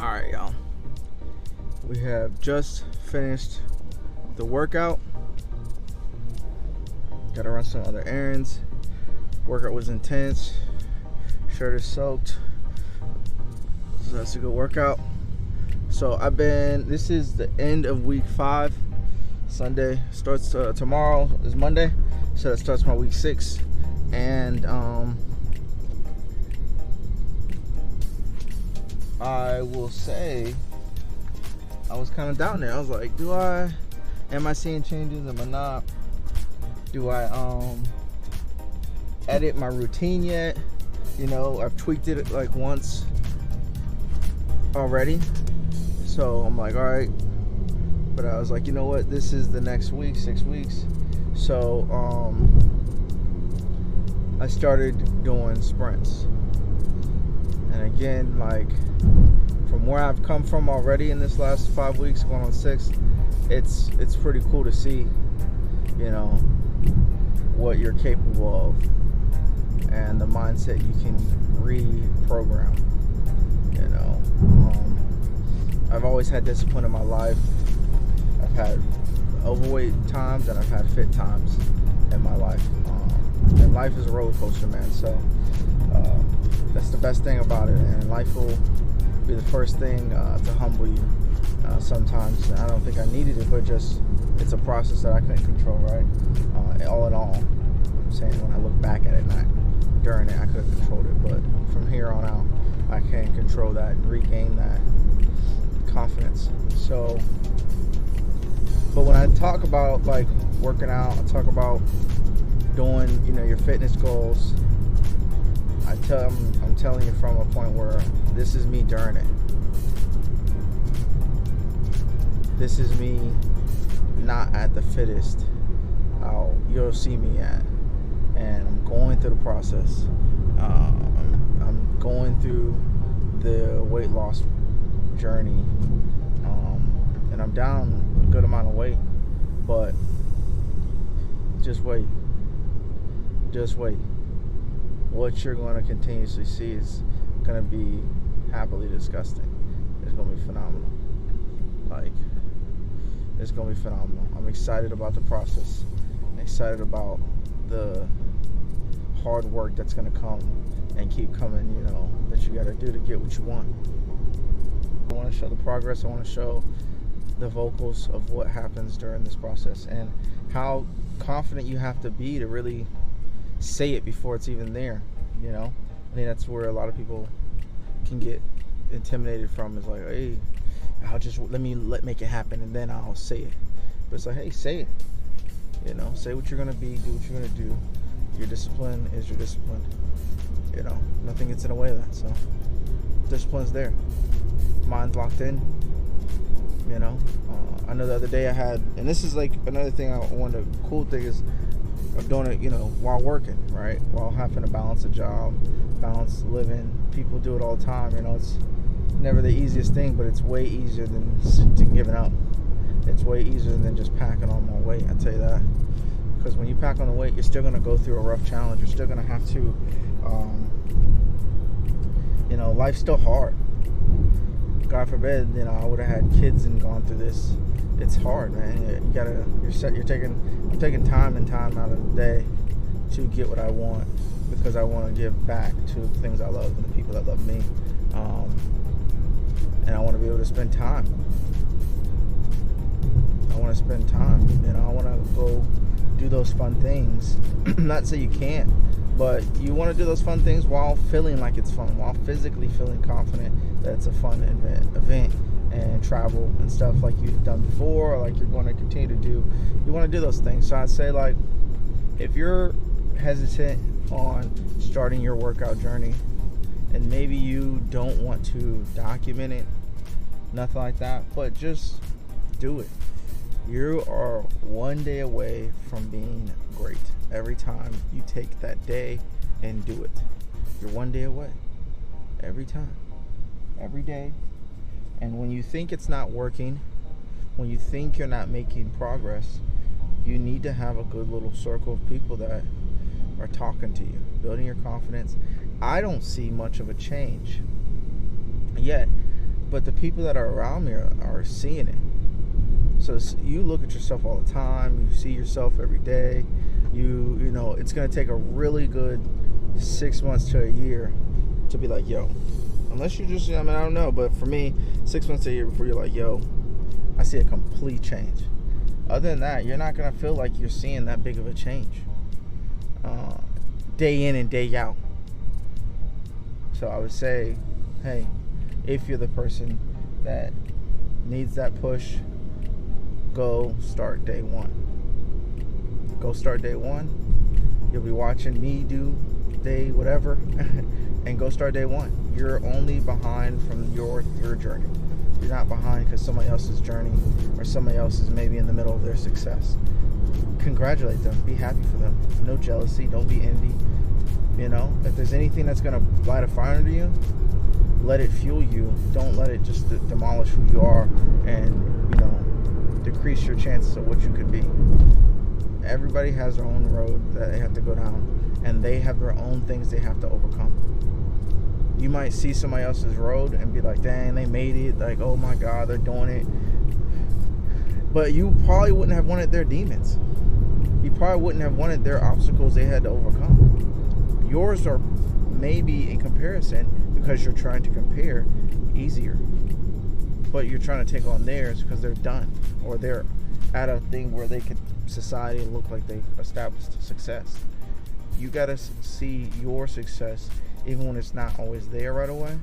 Alright, y'all. We have just finished the workout. Gotta run some other errands. Workout was intense. Shirt is soaked. So that's a good workout. So this is the end of week 5. Sunday starts tomorrow is Monday. So that starts my week 6. And I will say I was kind of down there. I was like, am I seeing changes? Am I not? Do I edit my routine yet? You know, I've tweaked it like once already. So I'm like, all right. But I was like, you know what? This is the next week, 6 weeks. So I started doing sprints. And again, like from where I've come from already in this last 5 weeks, going on 6, it's pretty cool to see, you know, what you're capable of and the mindset you can reprogram. You know, I've always had discipline in my life. I've had overweight times and I've had fit times in my life. And life is a roller coaster, man. So that's the best thing about it. And life will be the first thing to humble you. Sometimes I don't think I needed it, but just it's a process that I couldn't control, right? All in all, I'm saying when I look back at it, not during it, I could have controlled it. But from here on out, I can control that and regain that confidence. So, but when I talk about like working out, I talk about doing, you know, your fitness goals. I'm telling you from a point where this is me during it. This is me not at the fittest you'll see me at, and I'm going through the process. I'm going through the weight loss journey, and I'm down a good amount of weight, but just wait. What you're going to continuously see is going to be happily disgusting. It's going to be phenomenal. Like, it's going to be phenomenal. I'm excited about the process. I'm excited about the hard work that's going to come and keep coming, you know, that you got to do to get what you want. I want to show the progress. I want to show the vocals of what happens during this process and how confident you have to be to really say it before it's even there. You know, I think that's where a lot of people can get intimidated from, is like, hey, I'll just make it happen and then I'll say it. But it's like, hey, say it. You know, say what you're gonna be, do what you're gonna do. Your discipline is your discipline. You know, nothing gets in the way of that. So discipline's there. Mind's locked in. You know, I know the other day I had, and this is like another thing. One of the cool thing is of doing it, you know, while working, right? While having to balance a job, balance living. People do it all the time, you know. It's never the easiest thing, but it's way easier than giving up. It's way easier than just packing on more weight, I tell you that. Because when you pack on the weight, you're still going to go through a rough challenge. You're still going to have to, you know, life's still hard. God forbid, you know, I would have had kids and gone through this. It's hard, man. I'm taking time and time out of the day to get what I want, because I want to give back to the things I love and the people that love me. And I want to be able to spend time. I want to spend time. You know, I want to go do those fun things. Not say you can't, but you want to do those fun things while feeling like it's fun, while physically feeling confident that it's a fun event. And travel and stuff like you've done before, or like you're going to continue to do. You want to do those things. So I'd say, like, if you're hesitant on starting your workout journey and maybe you don't want to document it, nothing like that, but just do it. You are one day away from being great. Every time you take that day and do it, you're one day away. Every time. Every day. And when you think it's not working, when you think you're not making progress, you need to have a good little circle of people that are talking to you, building your confidence. I don't see much of a change yet. but the people that are around me are seeing it. So you look at yourself all the time. You see yourself every day. You know, it's going to take a really good 6 months to a year to be like, yo, unless you just, I don't know, but for me, 6 months to a year before you're like, yo, I see a complete change. Other than that, you're not going to feel like you're seeing that big of a change day in and day out. So I would say, hey, if you're the person that needs that push, go start day one. Go start day one. You'll be watching me do day whatever and go start day one. You're only behind from your journey. You're not behind because somebody else's journey or somebody else is maybe in the middle of their success. Congratulate them. Be happy for them. No jealousy. Don't be envy. You know, if there's anything that's going to light a fire under you, let it fuel you. Don't let it just demolish who you are and, you know, decrease your chances of what you could be. Everybody has their own road that they have to go down, and they have their own things they have to overcome. You might see somebody else's road and be like, dang, they made it. Like, oh my God, they're doing it. But you probably wouldn't have wanted their demons. You probably wouldn't have wanted their obstacles they had to overcome. Yours are maybe in comparison, because you're trying to compare, easier. But you're trying to take on theirs because they're done, or they're at a thing where they could society look like they've established success. You gotta see your success even when it's not always there right away,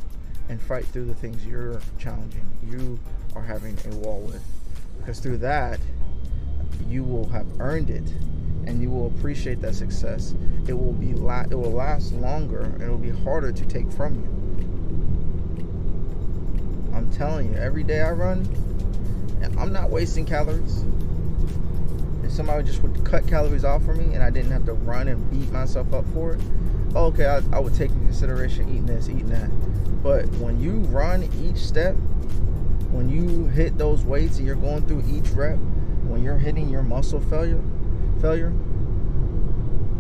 and fight through the things you're challenging, you are having a wall with, because through that you will have earned it, and you will appreciate that success. It will last longer, and it will be harder to take from you. I'm telling you, every day I run, I'm not wasting calories. If somebody just would cut calories off for me and I didn't have to run and beat myself up for it, okay, I would take into consideration eating this, eating that. But when you run each step, when you hit those weights and you're going through each rep, when you're hitting your muscle failure,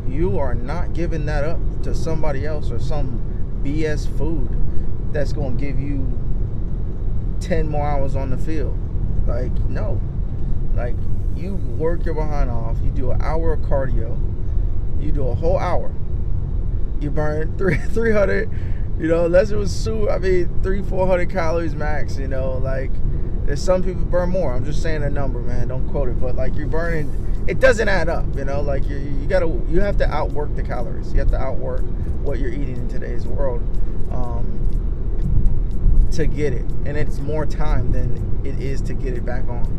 you are not giving that up to somebody else or some BS food that's going to give you 10 more hours on the field. Like, no. Like, you work your behind off. You do an hour of cardio. You do a whole hour. You burn 300, you know, unless it was 300-400 calories max, you know. Like, there's some people burn more. I'm just saying a number, man. Don't quote it. But, like, you're burning, it doesn't add up, you know. Like, you have to outwork the calories. You have to outwork what you're eating in today's world to get it. And it's more time than it is to get it back on.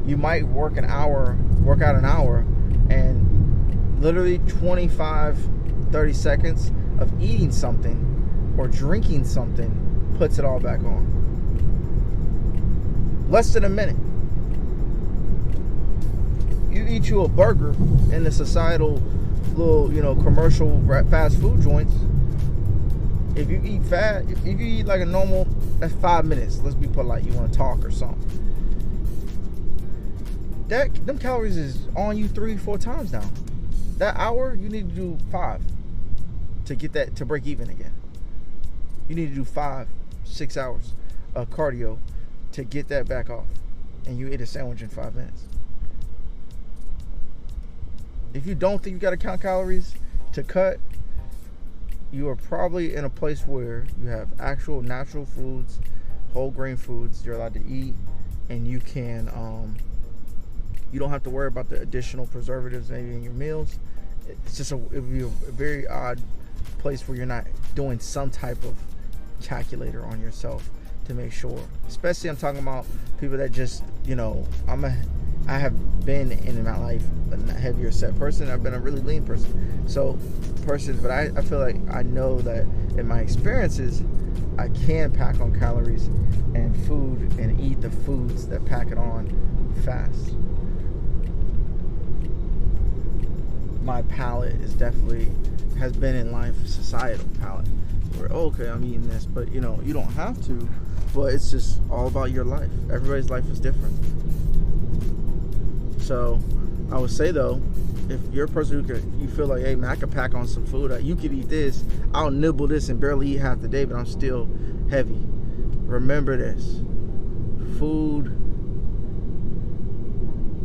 You might work out an hour, and literally 25-30 seconds of eating something or drinking something puts it all back on. Less than a minute. You eat you a burger in the societal little, you know, commercial fast food joints. If you eat if you eat like a normal, that's 5 minutes. Let's be polite. You want to talk or something. Them calories is on you 3-4 times now. That hour, you need to do 5 to get that, to break even again. You need to do 5-6 hours of cardio to get that back off. And you eat a sandwich in 5 minutes. If you don't think you got to count calories to cut, you are probably in a place where you have actual natural foods, whole grain foods you're allowed to eat, and you can you don't have to worry about the additional preservatives maybe in your meals. It's just it would be a very odd place where you're not doing some type of calculator on yourself to make sure. Especially I'm talking about people that just, you know, I have been in my life a heavier set person. I've been a really lean person. But I feel like I know that in my experiences, I can pack on calories and food and eat the foods that pack it on fast. My palate has been in line for societal palate. Where, okay, I'm eating this, but you know, you don't have to, but it's just all about your life. Everybody's life is different. So I would say though, if you're a person you feel like, hey man, I could pack on some food, you could eat this, I'll nibble this and barely eat half the day, but I'm still heavy, remember this. Food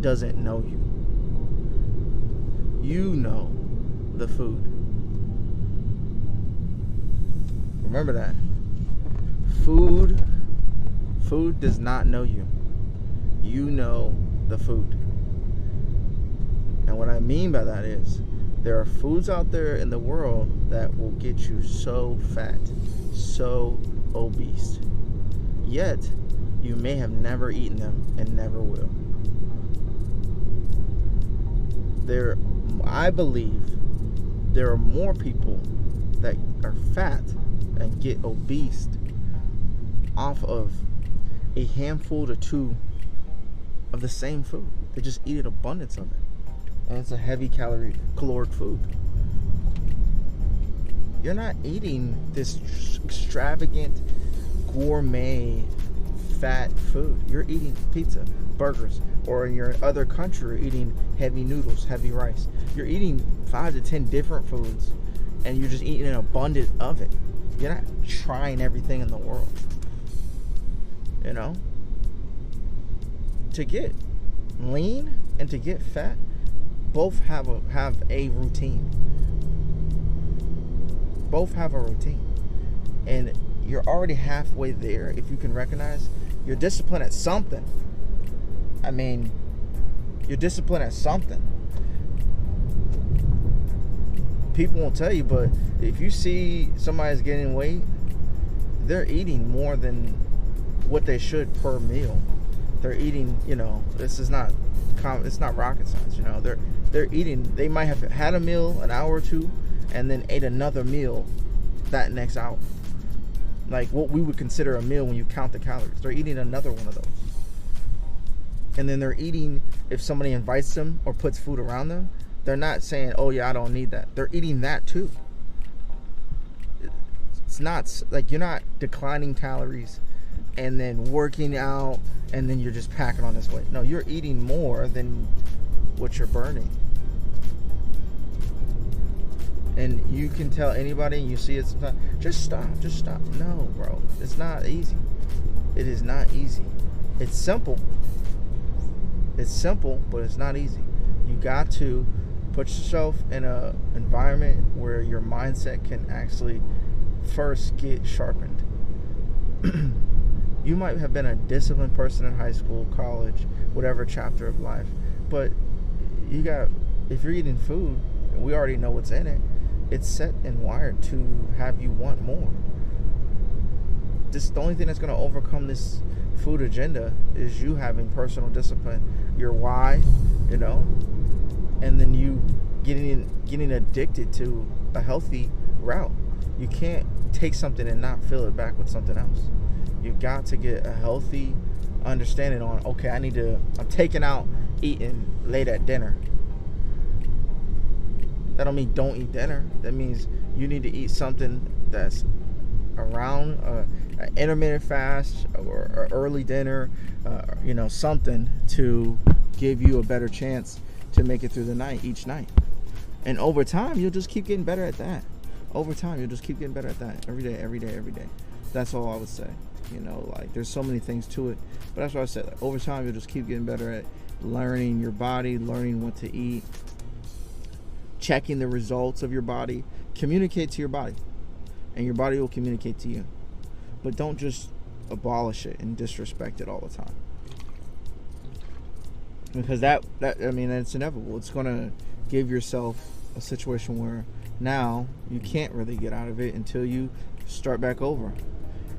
doesn't know you. You know the food. Remember that. Food does not know you. You know the food. And what I mean by that is, there are foods out there in the world that will get you so fat, so obese. Yet, you may have never eaten them and never will. I believe there are more people that are fat and get obese off of a handful to two of the same food. They just eat an abundance of it. And it's a heavy caloric food. You're not eating this extravagant, gourmet, fat food. You're eating pizza, burgers, or in your other country, you're eating heavy noodles, heavy rice. You're eating 5 to 10 different foods, and you're just eating an abundance of it. You're not trying everything in the world. You know? To get lean and to get fat, both have a routine. Both have a routine. And you're already halfway there if you can recognize you're disciplined at something. I mean, you're disciplined at something. People won't tell you, but if you see somebody's gaining weight, they're eating more than what they should per meal. They're eating, it's not rocket science, they're eating, they might have had a meal an hour or two and then ate another meal that next hour. Like what we would consider a meal when you count the calories. They're eating another one of those. And then they're eating, if somebody invites them or puts food around them, they're not saying, oh yeah, I don't need that. They're eating that too. It's not like you're not declining calories and then working out and then you're just packing on this weight. No, you're eating more than what you're burning. And you can tell anybody, and you see it sometimes, just stop. No, bro, it's not easy. It is not easy. It's simple, but it's not easy. You got to put yourself in an environment where your mindset can actually first get sharpened. You might have been a disciplined person in high school, college, whatever chapter of life, but if you're eating food, we already know what's in it. It's set and wired to have you want more. The only thing that's going to overcome this food agenda is you having personal discipline, your why, and then you getting addicted to a healthy route. You can't take something and not fill it back with something else. You got to get a healthy understanding on, okay, I'm taking out eating late at dinner. That don't mean don't eat dinner. That means you need to eat something that's around an intermittent fast or early dinner, something to give you a better chance to make it through the night each night. And over time, you'll just keep getting better at that. Over time, you'll just keep getting better at that every day. That's all I would say. There's so many things to it, but that's what I said. Over time, you'll just keep getting better at learning your body, learning what to eat, checking the results of your body. Communicate to your body, and your body will communicate to you. But don't just abolish it and disrespect it all the time, because it's inevitable. It's going to give yourself a situation where now you can't really get out of it until you start back over.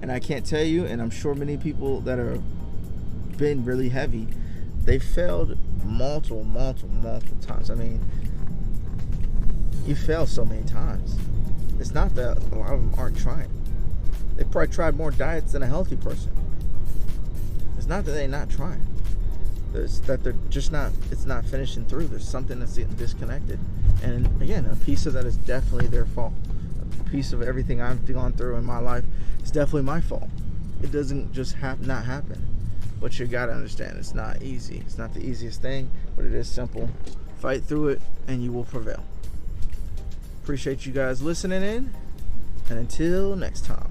And I can't tell you, and I'm sure many people that are been really heavy, they failed multiple times. I mean, you fail so many times. It's not that a lot of them aren't trying. They probably tried more diets than a healthy person. It's not that they're not trying. It's that they're just not, it's not finishing through. There's something that's getting disconnected. And again, a piece of that is definitely their fault. A piece of everything I've gone through in my life is definitely my fault. It doesn't just not happen. But you gotta understand, it's not easy. It's not the easiest thing, but it is simple. Fight through it and you will prevail. Appreciate you guys listening in, and until next time.